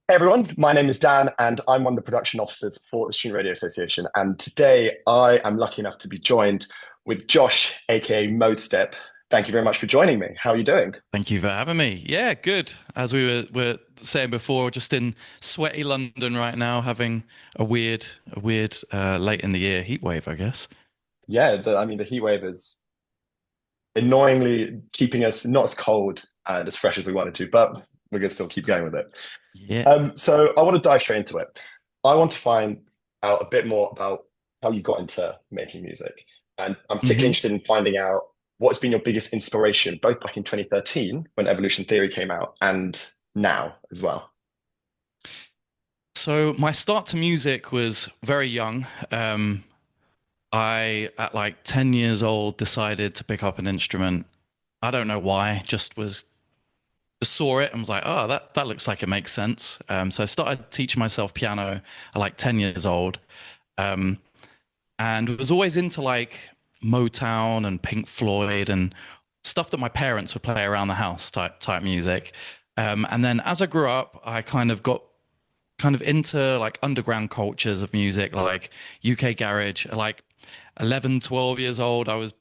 Hey everyone, my name is Dan and I'm one of the production officers for the Student Radio Association. And today I am lucky enough to be joined with Josh, aka Modestep. Thank you very much for joining me. How are you doing? Thank you for having me. Yeah, good. As we were saying before, just in sweaty London right now, having a weird late in the year heat wave, I guess. Yeah, the heat wave is annoyingly keeping us not as cold and as fresh as we wanted to, but we're going to still keep going with it. Yeah. So I want to dive straight into it. I want to find out a bit more about how you got into making music. And I'm particularly hmm interested in finding out what's been your biggest inspiration, both back in 2013 when Evolution Theory came out and now as well. So my start to music was very young. I, at like 10 years old, decided to pick up an instrument. I don't know why, just saw it and was like, oh, that looks like it makes sense. So I started teaching myself piano at like 10 years old. Um, and was always into like Motown and Pink Floyd and stuff that my parents would play around the house type music. And then as I grew up, I kind of got kind of into like underground cultures of music, like UK garage. Like 11, 12 years old, I was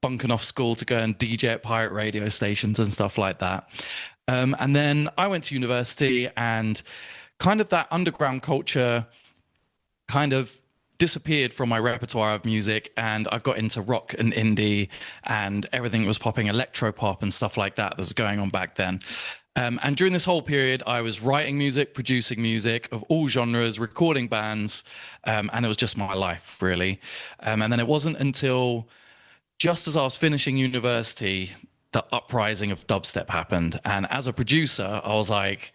bunking off school to go and DJ at pirate radio stations and stuff like that. And then I went to university and kind of that underground culture kind of disappeared from my repertoire of music, and I got into rock and indie and everything was popping electro pop and stuff like that was going on back then. And during this whole period, I was writing music, producing music of all genres, recording bands, and it was just my life, really. And then it wasn't until just as I was finishing university, the uprising of dubstep happened. And as a producer, I was like,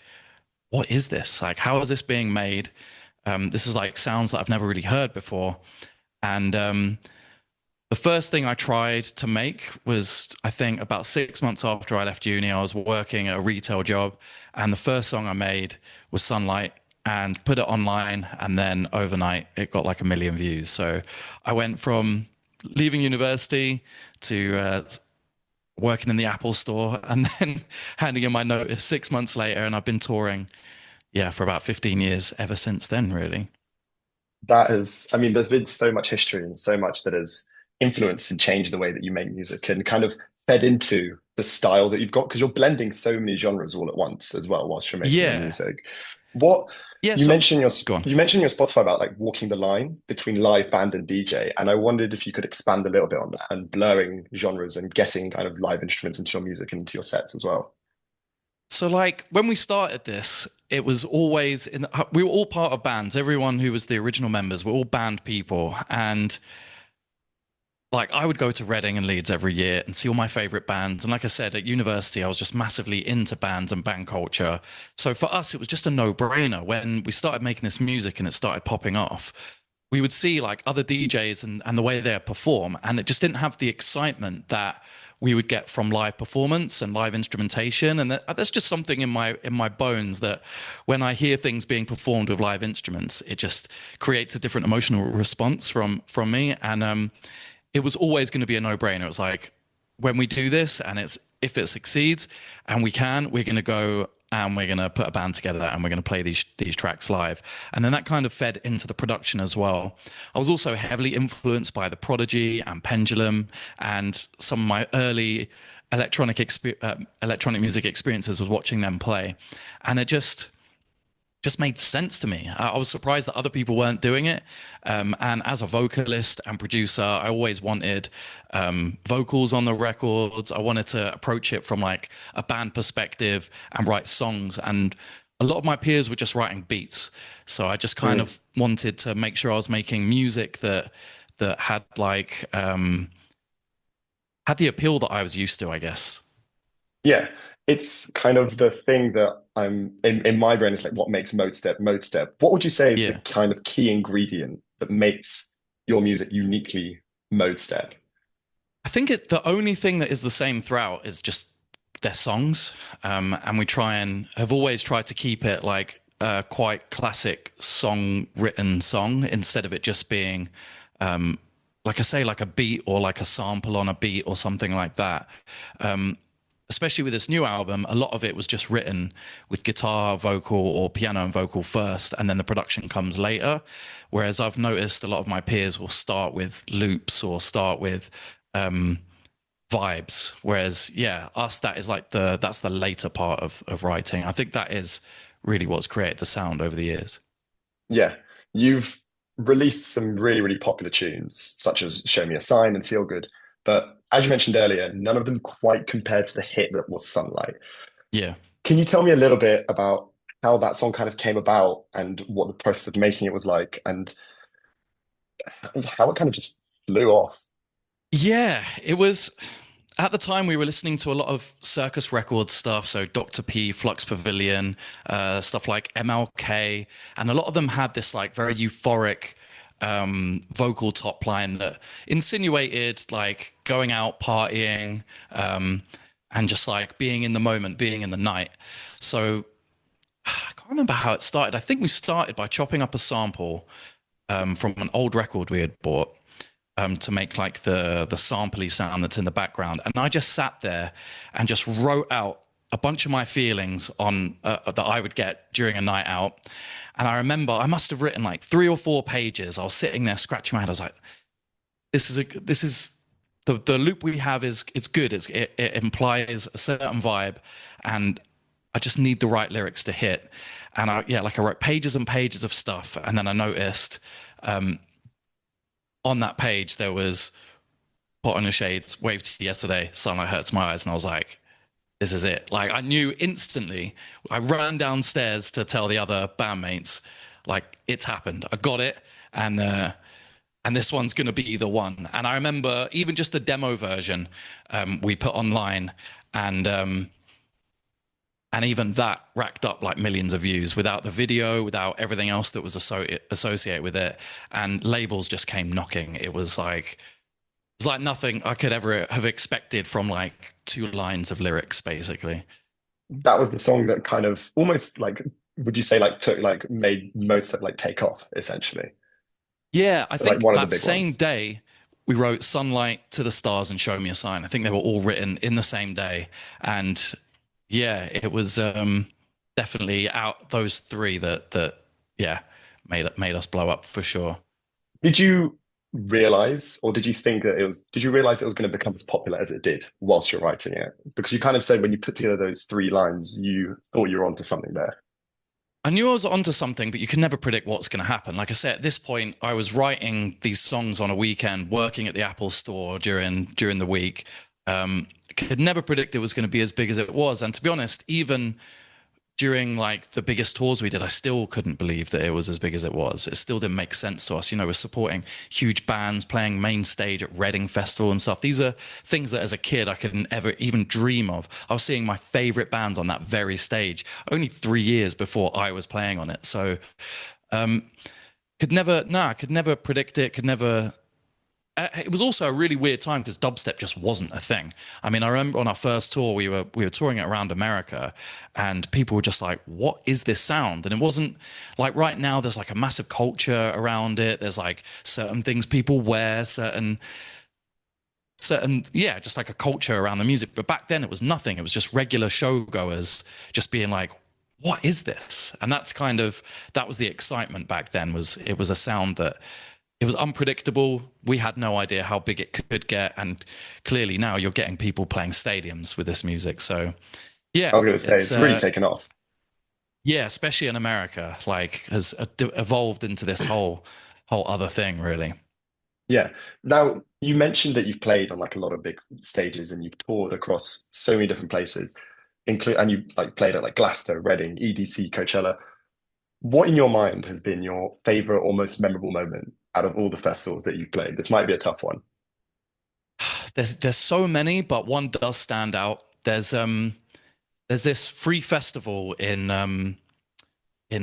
what is this? Like, how is this being made? This is like sounds that I've never really heard before. And the first thing I tried to make was, I think, about 6 months after I left uni, I was working at a retail job. And the first song I made was Sunlight and put it online. And then overnight, it got like a million views. So I went from leaving university to working in the Apple store and then handing in my notice 6 months later. And I've been touring, yeah, for about 15 years ever since then, really. That is, I mean, there's been so much history and so much that has influenced and changed the way that you make music and kind of fed into the style that you've got because you're blending so many genres all at once as well whilst you're making your Yeah. music. What Yeah. So go on. you mentioned your Spotify about like walking the line between live band and DJ, and I wondered if you could expand a little bit on that and blurring genres and getting kind of live instruments into your music and into your sets as well. So, like, when we started this, it was always we were all part of bands. Everyone who was the original members were all band people. And like, I would go to Reading and Leeds every year and see all my favorite bands. And like I said, at university, I was just massively into bands and band culture. So for us, it was just a no-brainer when we started making this music and it started popping off. We would see like other DJs and the way they perform, and it just didn't have the excitement that we would get from live performance and live instrumentation. And that's just something in my bones that when I hear things being performed with live instruments, it just creates a different emotional response from me. And it was always going to be a no-brainer. It was like when we do this and it's if it succeeds and we're going to go and we're going to put a band together and we're going to play these tracks live. And then that kind of fed into the production as well. I was also heavily influenced by The Prodigy and Pendulum and some of my early electronic music experiences was watching them play. And it just made sense to me. I was surprised that other people weren't doing it. And as a vocalist and producer, I always wanted vocals on the records. I wanted to approach it from like a band perspective and write songs. And a lot of my peers were just writing beats. So I just kind Mm. of wanted to make sure I was making music that had like had the appeal that I was used to, I guess. Yeah, it's kind of the thing that I'm in my brain is like what makes mode step. What would you say is the Yeah. kind of key ingredient that makes your music uniquely mode step? I think the only thing that is the same throughout is just their songs. And we try and have always tried to keep it like a quite classic song written song instead of it just being, like I say, like a beat or like a sample on a beat or something like that. especially with this new album, a lot of it was just written with guitar, vocal, or piano and vocal first, and then the production comes later. Whereas I've noticed a lot of my peers will start with loops or start with vibes. Whereas, yeah, us, that is like that's the later part of writing. I think that is really what's created the sound over the years. Yeah, you've released some really, really popular tunes, such as Show Me a Sign and Feel Good. But as you mentioned earlier, none of them quite compared to the hit that was Sunlight. Yeah. Can you tell me a little bit about how that song kind of came about and what the process of making it was like and how it kind of just flew off? Yeah, it was at the time we were listening to a lot of Circus Records stuff, so Dr. P, Flux Pavilion, stuff like MLK, and a lot of them had this like very euphoric vocal top line that insinuated like going out partying and just like being in the moment, being in the night. So I can't remember how it started. I think we started by chopping up a sample from an old record we had bought to make like the sampley sound that's in the background. And I just sat there and just wrote out a bunch of my feelings on that I would get during a night out. And I remember I must have written like 3 or 4 pages. I was sitting there scratching my head. I was like, this is the loop we have is it's good. It implies a certain vibe, and I just need the right lyrics to hit. And I wrote pages and pages of stuff, and then I noticed on that page there was "Put on your shades, wave to yesterday, sunlight hurts my eyes," and I was like, "This is it!" Like I knew instantly. I ran downstairs to tell the other bandmates, like it's happened. I got it, and this one's going to be the one. And I remember even just the demo version we put online, and and even that racked up like millions of views without the video, without everything else that was associated with it. And labels just came knocking. It was like nothing I could ever have expected from like 2 lines of lyrics, basically. That was the song that kind of almost like, would you say like took like made most of like take off essentially? Yeah, I Like think one of the that big same ones. day we wrote "Sunlight to the Stars" and "Show Me a Sign." I think they were all written in the same day, and yeah, it was definitely out those three that yeah made us blow up for sure. Did you realize, or did you think that it was, did you realize it was going to become as popular as it did whilst you're writing it? Because you kind of said when you put together those 3 lines, you thought you were onto something there. I knew I was onto something, but you can never predict what's going to happen. Like I said, at this point, I was writing these songs on a weekend, working at the Apple Store during the week. Could never predict it was going to be as big as it was. And to be honest, even during like the biggest tours we did, I still couldn't believe that it was as big as it was. It still didn't make sense to us. You know, we're supporting huge bands, playing main stage at Reading Festival and stuff. These are things that as a kid I couldn't ever even dream of. I was seeing my favorite bands on that very stage only 3 years before I was playing on it. So could never predict it, could never it was also a really weird time because dubstep just wasn't a thing. I mean, I remember on our first tour, we were touring it around America, and people were just like, "What is this sound?" And it wasn't like right now. There's like a massive culture around it. There's like certain things people wear, certain yeah, just like a culture around the music. But back then, it was nothing. It was just regular showgoers just being like, "What is this?" And that was the excitement back then. Was it was a sound that it was unpredictable. We had no idea how big it could get, and clearly now you're getting people playing stadiums with this music. So I yeah, was going to say it's it's really taken off. yeah, especially in America, like has evolved into this whole other thing, really. Yeah. Now, you mentioned that you've played on like a lot of big stages and you've toured across so many different places, include and you like played at like Glasgow, Reading, EDC, Coachella. What in your mind has been your favorite or most memorable moment out of all the festivals that you've played? This might be a tough one. There's so many, but one does stand out. There's this free festival in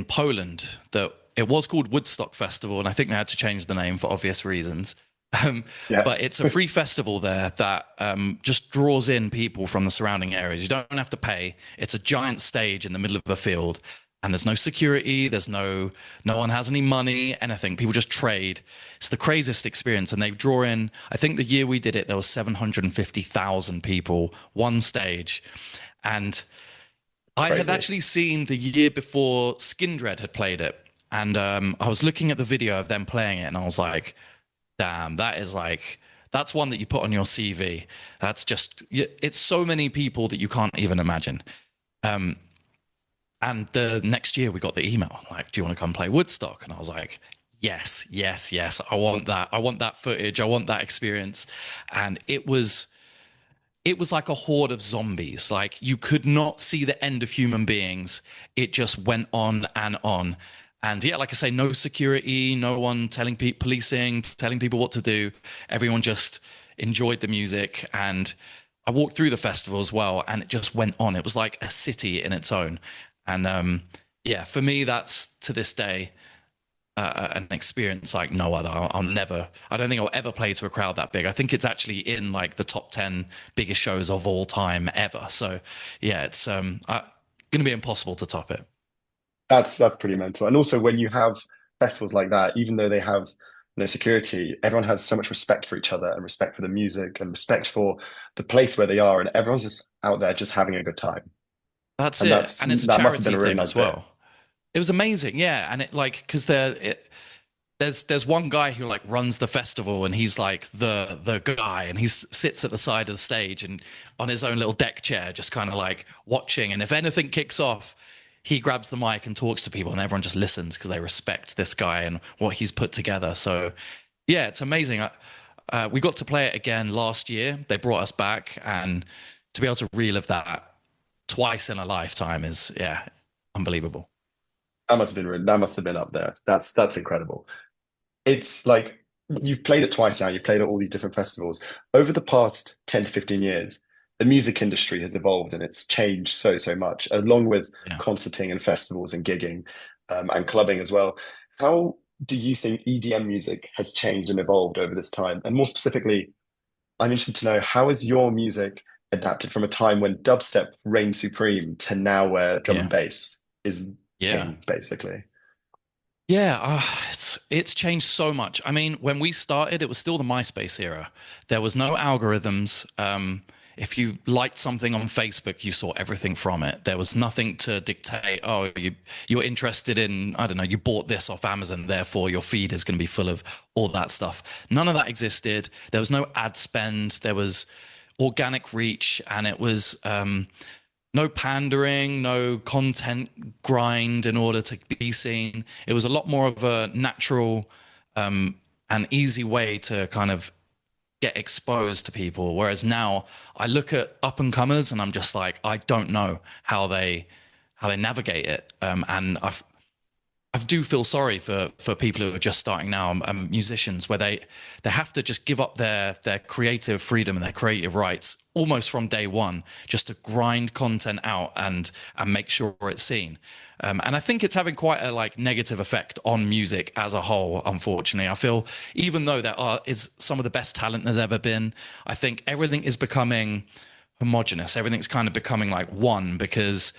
Poland that it was called Woodstock Festival, and I think they had to change the name for obvious reasons. Um, Yeah. but it's a free festival there that just draws in people from the surrounding areas. You don't have to pay. It's a giant stage in the middle of a field, and there's no security, no one has any money, anything. People just trade. It's the craziest experience, and they draw in. I think the year we did it, there was 750,000 people, one stage, and I had Crazy. actually seen the year before Skindred had played it, and I was looking at the video of them playing it, and I was like, "Damn, that's one that you put on your CV. That's just it's so many people that you can't even imagine." Um, and the next year we got the email like, "Do you want to come play Woodstock?" And I was like, "Yes, yes, yes. I want that. I want that footage. I want that experience." And it was like a horde of zombies. Like you could not see the end of human beings. It just went on and on. And yeah, like I say, no security, no one telling people, policing, telling people what to do. Everyone just enjoyed the music. And I walked through the festival as well, and it just went on. It was like a city in its own. And yeah, for me, that's to this day an experience like no other. I'll never, I don't think I'll ever play to a crowd that big. I think it's actually in like the top 10 biggest shows of all time ever. So yeah, it's going to be impossible to top it. That's pretty mental. And also when you have festivals like that, even though they have no security, everyone has so much respect for each other and respect for the music and respect for the place where they are, and everyone's just out there just having a good time. That's And it. And it's a that must have been charity a really thing nice as bit. well. It was amazing. Yeah. And it like, because there's one guy who like runs the festival, and he's like the guy, and he sits at the side of the stage and on his own little deck chair just kind of like watching, and if anything kicks off, he grabs the mic and talks to people, and everyone just listens because they respect this guy and what he's put together. So yeah, it's amazing. We got to play it again last year. They brought us back, and to be able to relive that twice in a lifetime is, yeah, unbelievable. That must have been up there. That's incredible. It's like you've played it twice now. You've played at all these different festivals. Over the past 10 to 15 years, the music industry has evolved and it's changed so much, along with Yeah. concerting and festivals and gigging, and clubbing as well. How do you think EDM music has changed and evolved over this time? And more specifically, I'm interested to know, how has your music adapted from a time when dubstep reigned supreme to now where drum and Yeah. bass is Yeah. king, basically? Yeah, it's changed so much. I mean, when we started, it was still the MySpace era. There was no algorithms. If you liked something on Facebook, you saw everything from it. There was nothing to dictate. Oh, you're interested in, I don't know, you bought this off Amazon, therefore your feed is going to be full of all that stuff. None of that existed. There was no ad spend. There was organic reach, and it was no pandering, no content grind in order to be seen. It was a lot more of a natural and easy way to kind of get exposed to people. Whereas now I look at up and comers and I'm just like, I don't know how they navigate it. And I do feel sorry for people who are just starting now, musicians, where they have to just give up their creative freedom and their creative rights almost from day one, just to grind content out and make sure it's seen. And I think it's having quite a like negative effect on music as a whole. Unfortunately, I feel even though is some of the best talent there's ever been, I think everything is becoming homogenous. Everything's kind of becoming like one because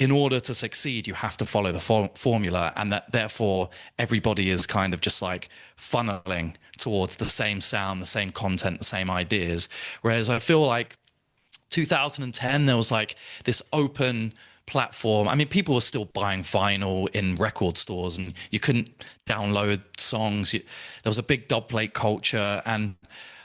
in order to succeed, you have to follow the formula, and that therefore everybody is kind of just like funneling towards the same sound, the same content, the same ideas. Whereas I feel like 2010, there was like this open platform. I mean, people were still buying vinyl in record stores, and you couldn't download songs. There was a big dub plate culture, and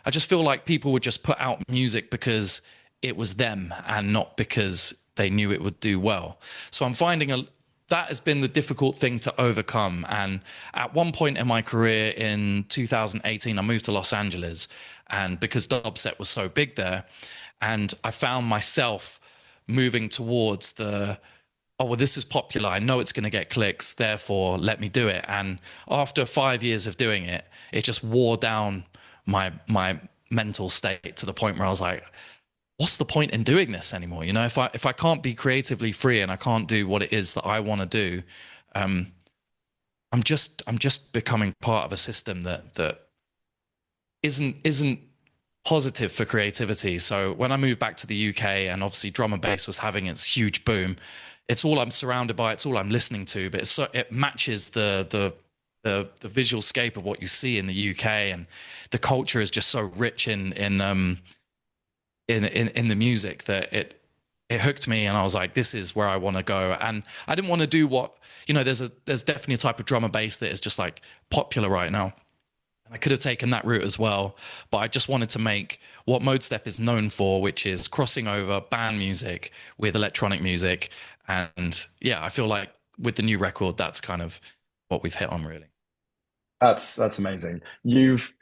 I just feel like people would just put out music because it was them and not because they knew it would do well. So I'm finding that has been the difficult thing to overcome. And at one point in my career in 2018, I moved to Los Angeles, and because dubstep was so big there, and I found myself moving towards oh well, this is popular, I know it's going to get clicks, therefore let me do it. And after 5 years of doing it, it just wore down my mental state to the point where I was like, what's the point in doing this anymore? You know, if I can't be creatively free and I can't do what it is that I want to do, um, I'm just becoming part of a system that isn't positive for creativity. So when I moved back to the UK, and obviously drum and bass was having its huge boom, it's all I'm surrounded by, it's all I'm listening to, but it matches the visual scape of what you see in the UK, and the culture is just so rich in the music that it hooked me, and I was like, this is where I want to go. And I didn't want to do what, there's definitely a type of drum and bass that is just like popular right now. And I could have taken that route as well, but I just wanted to make what Modestep is known for, which is crossing over band music with electronic music. And yeah, I feel like with the new record, that's kind of what we've hit on, really. That's amazing. You've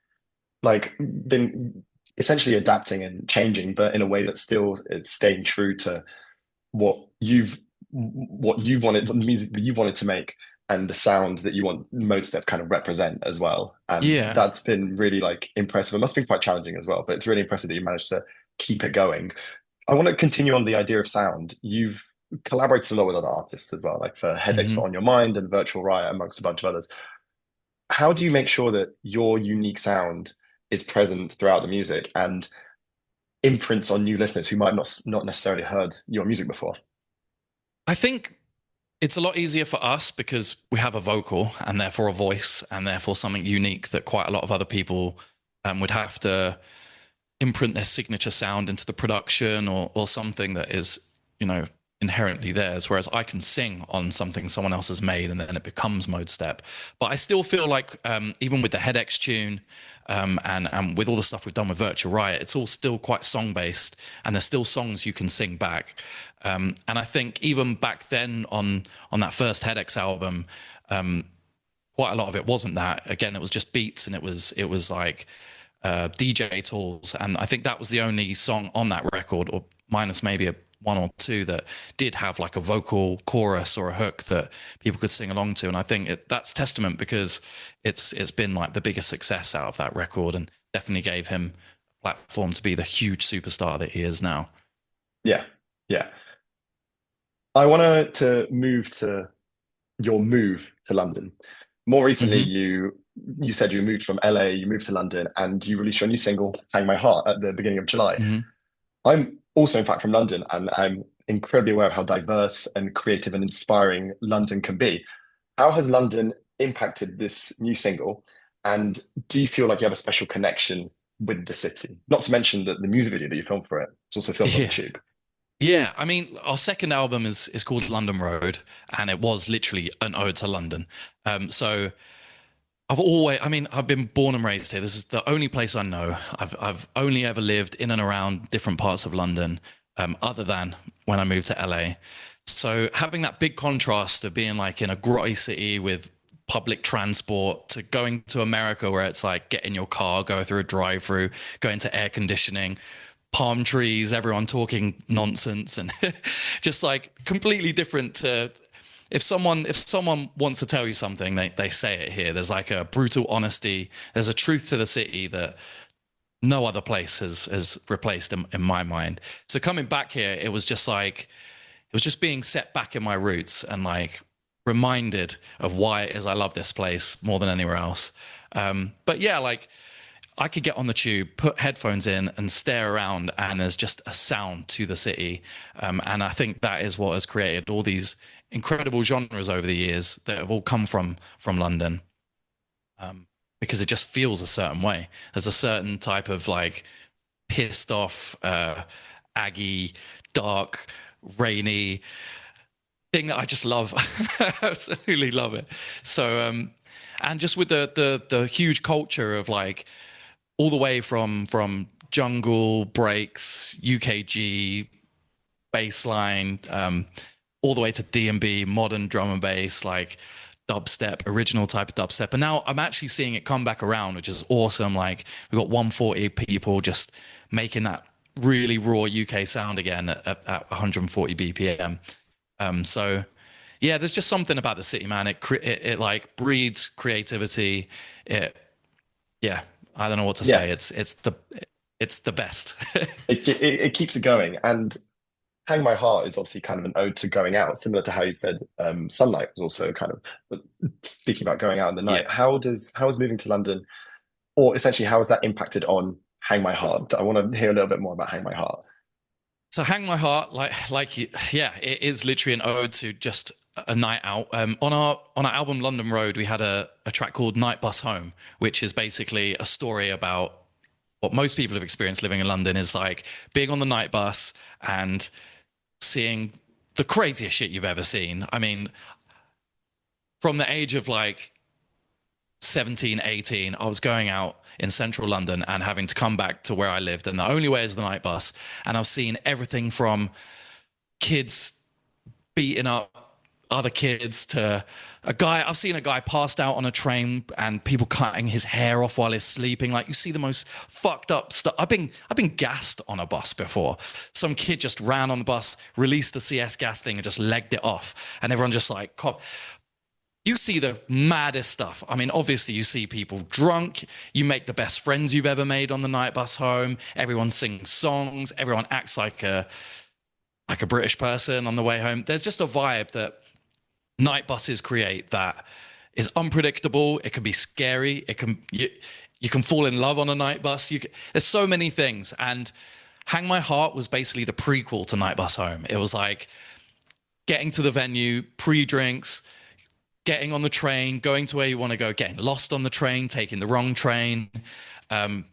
like been essentially adapting and changing, but in a way that still it's staying true to what you wanted, the music that you wanted to make, and the sounds that you want Modestep kind of represent as well. And Yeah. that's been really like impressive. It must be quite challenging as well, but it's really impressive that you managed to keep it going. I want to continue on the idea of sound. You've collaborated a lot with other artists as well, like for Headaches for Hmm. On Your Mind and Virtual Riot, amongst a bunch of others. How do you make sure that your unique sound is present throughout the music and imprints on new listeners who might not necessarily heard your music before? I think it's a lot easier for us because we have a vocal and therefore a voice and therefore something unique that quite a lot of other people would have to imprint their signature sound into the production, or something that is, you know, inherently theirs. Whereas I can sing on something someone else has made and then it becomes Modestep. But I still feel like even with the Headaches tune, and with all the stuff we've done with Virtual Riot, it's all still quite song based, and there's still songs you can sing back. And I think even back then on that first Headaches album, quite a lot of it wasn't that. Again, it was just beats, and it was like DJ tools, and I think that was the only song on that record, or minus maybe one or two, that did have like a vocal chorus or a hook that people could sing along to. And I think that's testament, because it's been like the biggest success out of that record, and definitely gave him a platform to be the huge superstar that he is now. Yeah, yeah. I wanted to move to your move to London. More recently, Hmm. you said you moved from LA, you moved to London, and you released your new single, "Hang My Heart," at the beginning of July. Hmm. I'm also, in fact, from London, and I'm incredibly aware of how diverse and creative and inspiring London can be. How has London impacted this new single? And do you feel like you have a special connection with the city? Not to mention that the music video that you filmed for it was also filmed on the Yeah. tube. Yeah, I mean, our second album is called London Road, and it was literally an ode to London. So I mean, I've been born and raised here. This is the only place I know. I've only ever lived in and around different parts of London, other than when I moved to LA. So having that big contrast of being like in a grotty city with public transport, to going to America where it's like get in your car, go through a drive-through, go into air conditioning, palm trees, everyone talking nonsense, and just like completely different to, if someone wants to tell you something, they say it here. There's like a brutal honesty. There's a truth to the city that no other place has replaced in my mind. So coming back here, it was just like, it was just being set back in my roots, and like reminded of why it is I love this place more than anywhere else. But yeah, like I could get on the tube, put headphones in, and stare around, and there's just a sound to the city. And I think that is what has created all these incredible genres over the years that have all come from London, because it just feels a certain way. There's a certain type of like pissed off, aggy, dark, rainy thing that I just love. Absolutely love it. So, and just with the huge culture of like all the way from jungle breaks, UKG, bassline, all the way to D&B, modern drum and bass, like dubstep, original type of dubstep. And now I'm actually seeing it come back around, which is awesome. Like we've got 140 people just making that really raw UK sound again at 140 BPM. So yeah, there's just something about the city, man. It like breeds creativity. It Yeah, I don't know what to Yeah, say. It's the best. it keeps it going. And Hang My Heart is obviously kind of an ode to going out, similar to how you said Sunlight was also kind of speaking about going out in the Yeah. night. How is moving to London, or essentially how has that impacted on Hang My Heart? I want to hear a little bit more about Hang My Heart. So Hang My Heart, yeah, it is literally an ode to just a night out. On our album London Road, we had a track called Night Bus Home, which is basically a story about what most people have experienced living in London is like being on the night bus and seeing the craziest shit you've ever seen. I mean, from the age of like 17, 18, I was going out in central London and having to come back to where I lived. And the only way is the night bus. And I've seen everything from kids beating up other kids to I've seen a guy passed out on a train and people cutting his hair off while he's sleeping. Like you see the most fucked up stuff. I've been gassed on a bus before. Some kid just ran on the bus, released the CS gas thing and just legged it off. And everyone just like you see the maddest stuff. I mean, obviously you see people drunk. You make the best friends you've ever made on the night bus home. Everyone sings songs. Everyone acts like a British person on the way home. There's just a vibe that night buses create that is unpredictable. It can be scary. You can fall in love on a night bus. There's so many things. And Hang My Heart was basically the prequel to Night Bus Home. It was like getting to the venue, pre-drinks, getting on the train, going to where you want to go, getting lost on the train, taking the wrong train. Um,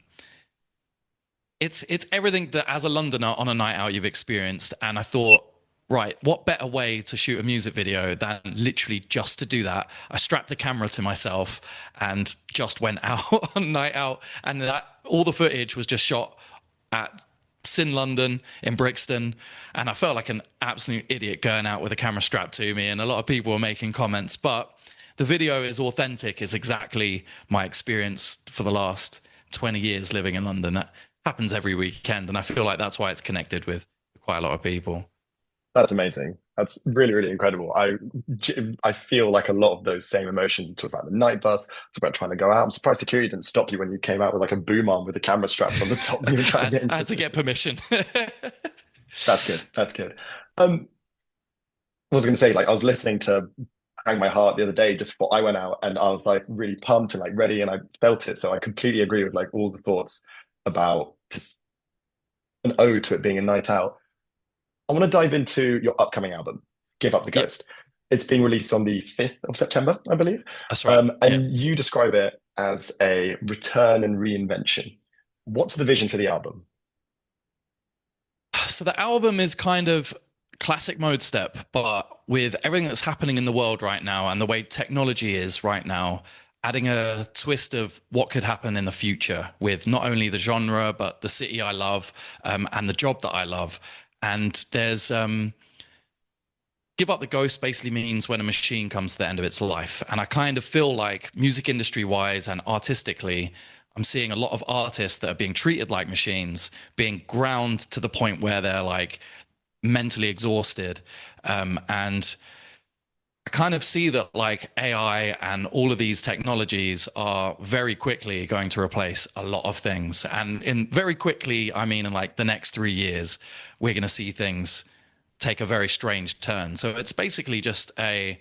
it's everything that as a Londoner on a night out you've experienced. And I thought, right, what better way to shoot a music video than literally just to do that? I strapped the camera to myself and just went out on night out. And that all the footage was just shot at Sin London in Brixton. And I felt like an absolute idiot going out with a camera strapped to me. And a lot of people were making comments, but the video is authentic, is exactly my experience for the last 20 years living in London. That happens every weekend. And I feel like that's why it's connected with quite a lot of people. That's amazing. That's really, really incredible. I feel like a lot of those same emotions. You talk about the night bus, talk about trying to go out. I'm surprised security didn't stop you when you came out with like a boom arm with the camera straps on the top when you were trying to get I had to into. get permission. That's good. That's good. I was going to say, like, I was listening to Hang My Heart the other day just before I went out, and I was like really pumped and like ready, and I felt it. So I completely agree with like all the thoughts about just an ode to it being a night out. I want to dive into your upcoming album, Give Up the Yeah, Ghost. It's being released on the 5th of September, I believe. that's right. Yeah. And you describe it as a return and reinvention. What's the vision for the album? So the album is kind of classic Modestep, but with everything that's happening in the world right now and the way technology is right now, adding a twist of what could happen in the future with not only the genre, but the city I love and the job that I love. And there's give up the ghost basically means when a machine comes to the end of its life. And I kind of feel like music industry wise and artistically, I'm seeing a lot of artists that are being treated like machines, being ground to the point where they're like mentally exhausted. And I kind of see that like AI and all of these technologies are very quickly going to replace a lot of things. And in very quickly, I mean, in like the next 3 years, we're going to see things take a very strange turn. So it's basically just a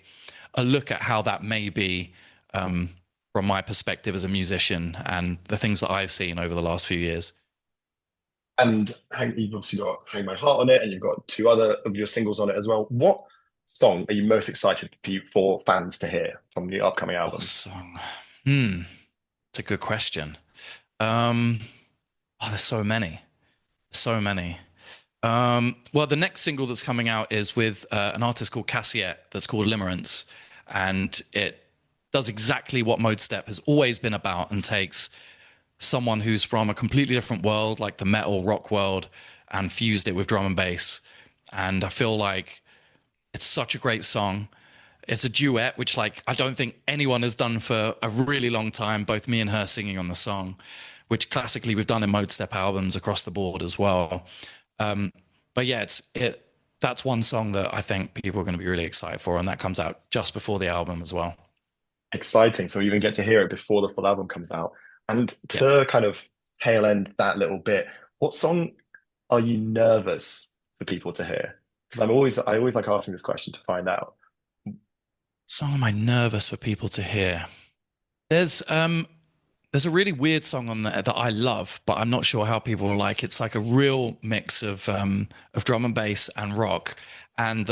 look at how that may be from my perspective as a musician and the things that I've seen over the last few years. And you've obviously got Hang My Heart on it, and you've got two other of your singles on it as well. What song are you most excited for fans to hear from the upcoming What album? song? It's a good question. Oh, there's so many, so many. Well, the next single that's coming out is with an artist called Cassiette that's called Limerence. And it does exactly what Mode Step has always been about and takes someone who's from a completely different world, like the metal rock world, and fused it with drum and bass. And I feel like it's such a great song. It's a duet, which like I don't think anyone has done for a really long time, both me and her singing on the song, which classically we've done in Mode Step albums across the board as well. Um, but yeah, that's one song that I think people are going to be really excited for, and that comes out just before the album as well. Exciting. So we even get to hear it before the full album comes out. And Yeah. to kind of tail end that little bit, what song are you nervous for people to hear? Because I always like asking this question to find out. Song am I nervous for people to hear? There's there's a really weird song on there that I love, but I'm not sure how people will like. It's like a real mix of drum and bass and rock, and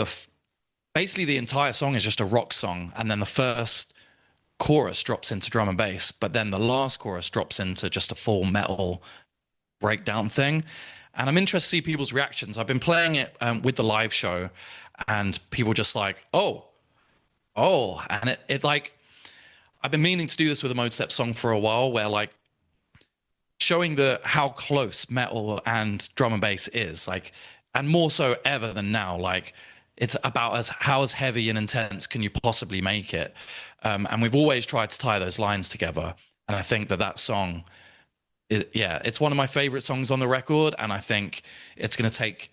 basically the entire song is just a rock song, and then the first chorus drops into drum and bass, but then the last chorus drops into just a full metal breakdown thing. And I'm interested to see people's reactions. I've been playing it with the live show, and people just like, oh, and it like I've been meaning to do this with a Modestep song for a while, where like showing the how close metal and drum and bass is, like, and more so ever than now. Like, it's about as how as heavy and intense can you possibly make it, and we've always tried to tie those lines together. And I think that that song yeah, it's one of my favorite songs on the record, and I think it's going to take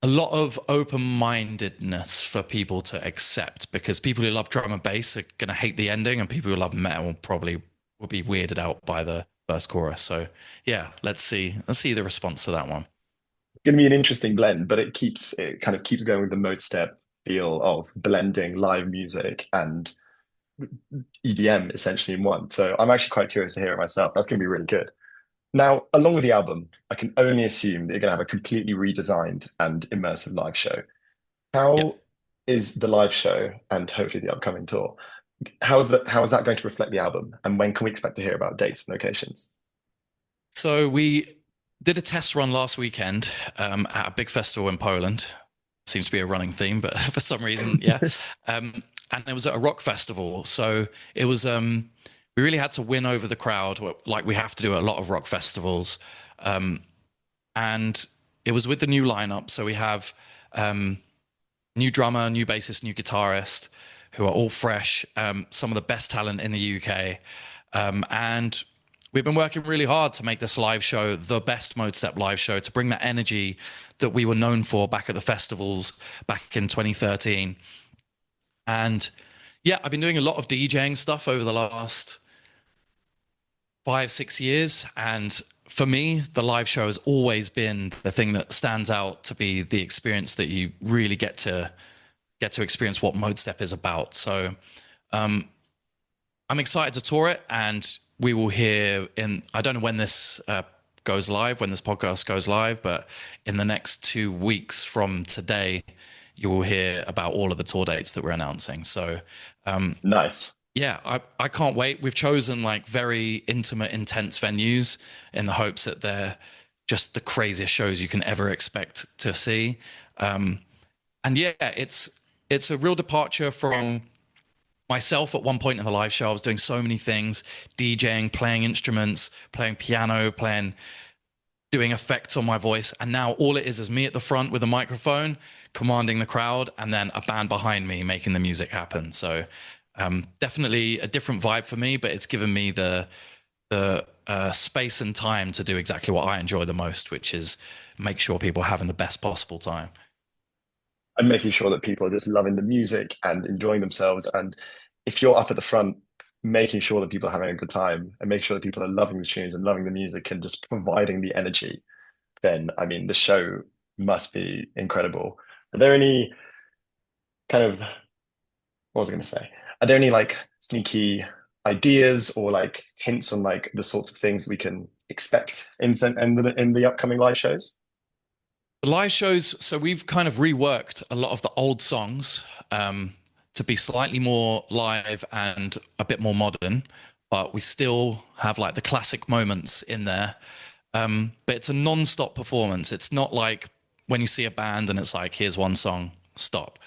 a lot of open-mindedness for people to accept because people who love drum and bass are going to hate the ending, and people who love metal probably will be weirded out by the first chorus. So yeah, let's see the response to that one. Going to be an interesting blend, but it kind of keeps going with the mode step feel of blending live music and EDM essentially in one. So I'm actually quite curious to hear it myself. That's going to be really good. Now, along with the album, I can only assume that you're going to have a completely redesigned and immersive live show. Yeah. How is the live show and hopefully the upcoming tour? How is that going to reflect the album? And when can we expect to hear about dates and locations? So we did a test run last weekend at a big festival in Poland. Seems to be a running theme, but for some reason, yeah. And it was at a rock festival, so it was we really had to win over the crowd, like we have to do at a lot of rock festivals. And it was with the new lineup, so we have new drummer, new bassist, new guitarist, who are all fresh, some of the best talent in the UK. And we've been working really hard to make this live show the best Modestep live show, to bring that energy that we were known for back at the festivals back in 2013. And yeah, I've been doing a lot of DJing stuff over the last 5, 6 years. And for me, the live show has always been the thing that stands out to be the experience that you really get to experience what Modestep is about. So I'm excited to tour it, and we will hear in, I don't know when this goes live, when this podcast goes live, but in the next 2 weeks from today, you will hear about all of the tour dates that we're announcing. So, Nice. yeah, I can't wait. We've chosen like very intimate, intense venues in the hopes that they're just the craziest shows you can ever expect to see. And yeah, it's a real departure from myself. At one point in the live show, I was doing so many things: DJing, playing instruments, playing piano, playing, doing effects on my voice. And now all it is me at the front with a microphone, commanding the crowd, and then a band behind me making the music happen. So definitely a different vibe for me, but it's given me the space and time to do exactly what I enjoy the most, which is make sure people are having the best possible time. And making sure that people are just loving the music and enjoying themselves. And if you're up at the front, making sure that people are having a good time and make sure that people are loving the tunes and loving the music and just providing the energy, then I mean, the show must be incredible. Are there any kind of, what was I going to say? Are there any like sneaky ideas or like hints on like the sorts of things we can expect in the upcoming live shows? The live shows, so we've kind of reworked a lot of the old songs to be slightly more live and a bit more modern, but we still have like the classic moments in there. But it's a non-stop performance. It's not like when you see a band and it's like, here's one song, stop.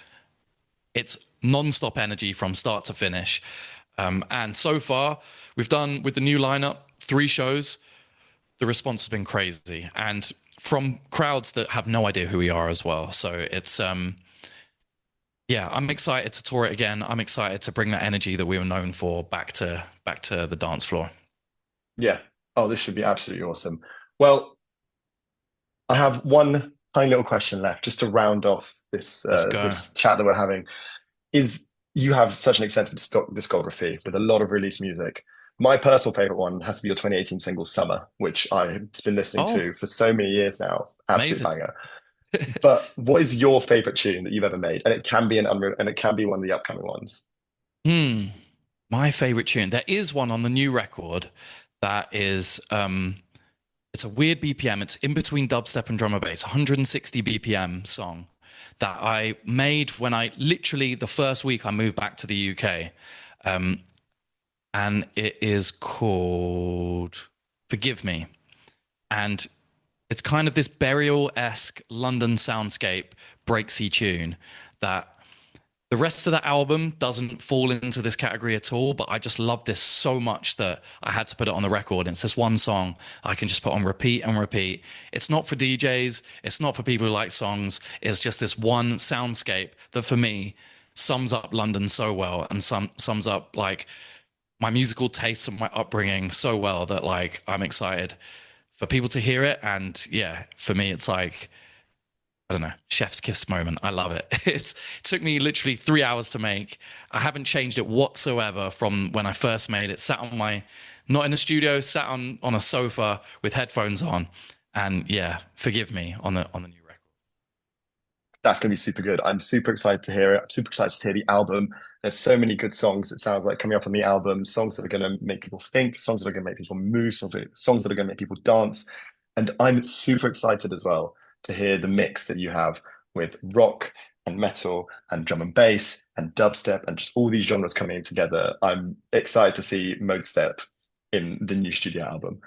It's non-stop energy from start to finish. And so far, we've done with the new lineup 3 shows. The response has been crazy, and from crowds that have no idea who we are as well. So it's yeah, I'm excited to tour it again. I'm excited to bring that energy that we were known for back to the dance floor. Yeah. Oh, this should be absolutely awesome. Well, I have one tiny little question left just to round off Let's go. this chat that we're having. Is you have such an extensive discography with a lot of released music. My personal favorite one has to be your 2018 single Summer, which I've been listening Oh, to for so many years now. Absolute amazing. banger. But what is your favorite tune that you've ever made? And it can be an unre and it can be one of the upcoming ones. Hmm. My favorite tune. There is one on the new record that is it's a weird BPM. It's in between dubstep and drum and bass, 160 BPM song that I made when I literally the first week I moved back to the UK. Um, and it is called Forgive Me. And it's kind of this burial-esque London soundscape breaksy tune that the rest of the album doesn't fall into this category at all, but I just love this so much that I had to put it on the record. And it's this one song I can just put on repeat and repeat. It's not for DJs, it's not for people who like songs. It's just this one soundscape that for me sums up London so well and sums up like my musical tastes and my upbringing so well that like I'm excited for people to hear it. And yeah, for me, it's like I don't know, chef's kiss moment. I love it. It took me literally 3 hours to make. I haven't changed it whatsoever from when I first made it. Sat on my, not in a studio, sat on a sofa with headphones on, and yeah, forgive me on the new record. That's going to be super good. I'm super excited to hear it. I'm super excited to hear the album. There's so many good songs, it sounds like, coming up on the album. Songs that are going to make people think, songs that are going to make people move, songs that are going to make people dance. And I'm super excited as well to hear the mix that you have with rock and metal and drum and bass and dubstep and just all these genres coming together. I'm excited to see Modestep in the new studio album.